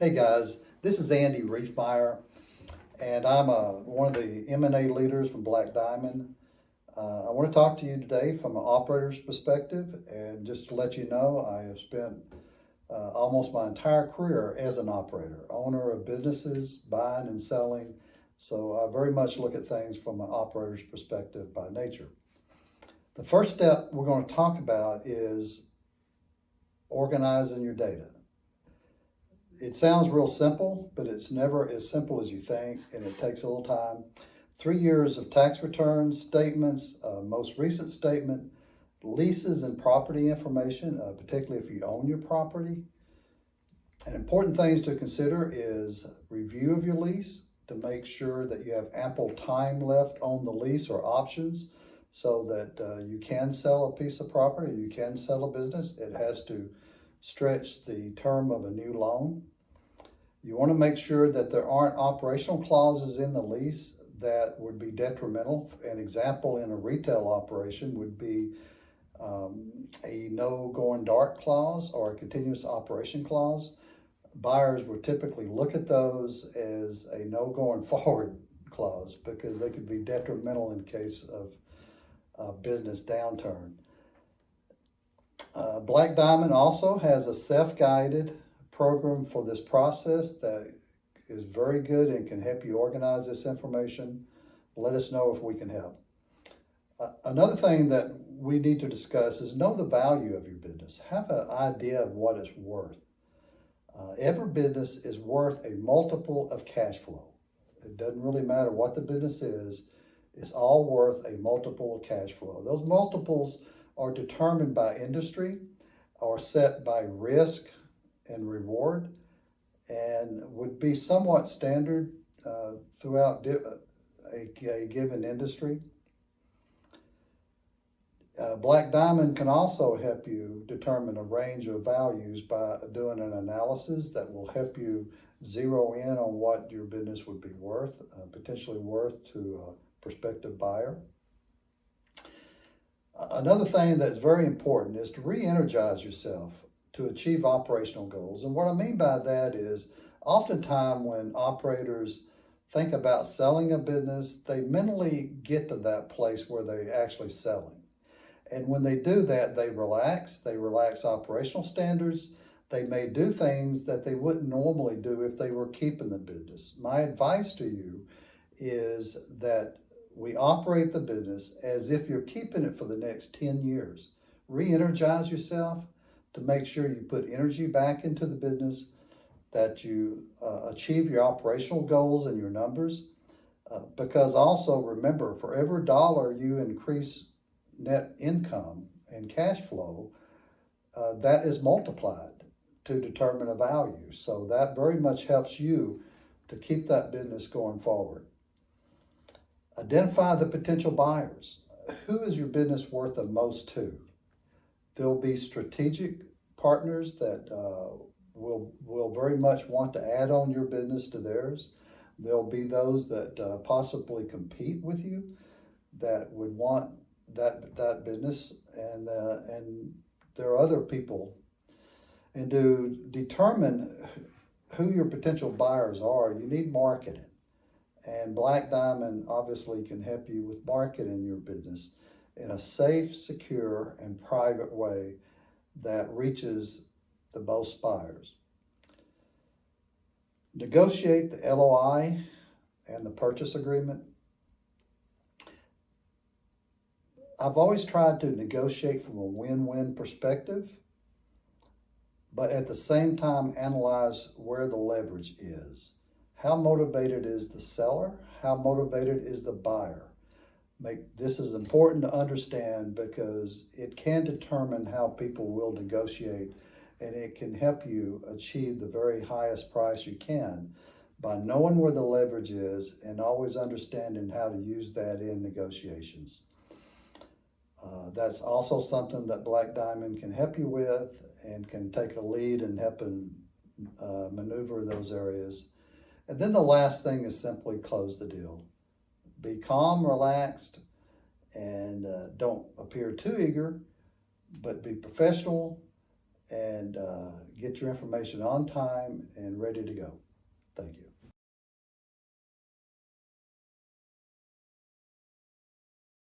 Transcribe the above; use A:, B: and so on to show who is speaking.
A: Hey guys, this is Andy Riethmaier, and I'm one of the M&A leaders from Black Diamond. I want to talk to you today from an operator's perspective, and just to let you know, I have spent almost my entire career as an operator, owner of businesses, buying and selling. So I very much look at things from an operator's perspective by nature. The first step we're going to talk about is organizing your data. It sounds real simple, but it's never as simple as you think, and it takes a little time. 3 years of tax returns, statements, most recent statement, leases and property information, particularly if you own your property. And important things to consider is review of your lease to make sure that you have ample time left on the lease or options so that you can sell a piece of property, you can sell a business. It has to stretch the term of a new loan. You want to make sure that there aren't operational clauses in the lease that would be detrimental. An example in a retail operation would be a no going dark clause or a continuous operation clause. Buyers would typically look at those as a no going forward clause because they could be detrimental in case of a business downturn. Black Diamond also has a self-guided program for this process that is very good and can help you organize this information. Let us know if we can help. Another thing that we need to discuss is know the value of your business. Have an idea of what it's worth. Every business is worth a multiple of cash flow. It doesn't really matter what the business is. It's all worth a multiple of cash flow. Those multiples are determined by industry or set by risk and reward and would be somewhat standard throughout a given industry. Black Diamond can also help you determine a range of values by doing an analysis that will help you zero in on what your business would be worth, potentially worth to a prospective buyer. Another thing that's very important is to re-energize yourself to achieve operational goals. And what I mean by that is oftentimes when operators think about selling a business, they mentally get to that place where they're actually selling. And when they do that, they relax operational standards. They may do things that they wouldn't normally do if they were keeping the business. My advice to you is that we operate the business as if you're keeping it for the next 10 years. Re-energize yourself to make sure you put energy back into the business, that you achieve your operational goals and your numbers. Because also remember, for every dollar you increase net income and cash flow, that is multiplied to determine a value. So that very much helps you to keep that business going forward. Identify the potential buyers. Who is your business worth the most to? There'll be strategic partners that will very much want to add on your business to theirs. There'll be those that possibly compete with you that would want that business, and there are other people. And to determine who your potential buyers are, you need marketing. And Black Diamond obviously can help you with marketing your business in a safe, secure, and private way that reaches the most buyers. Negotiate the LOI and the purchase agreement. I've always tried to negotiate from a win-win perspective, but at the same time analyze where the leverage is. How motivated is the seller? How motivated is the buyer? This is important to understand because it can determine how people will negotiate, and it can help you achieve the very highest price you can by knowing where the leverage is and always understanding how to use that in negotiations. That's also something that Black Diamond can help you with and can take a lead in helping maneuver those areas. And then the last thing is simply close the deal. Be calm, relaxed, and don't appear too eager, but be professional and get your information on time and ready to go. Thank you.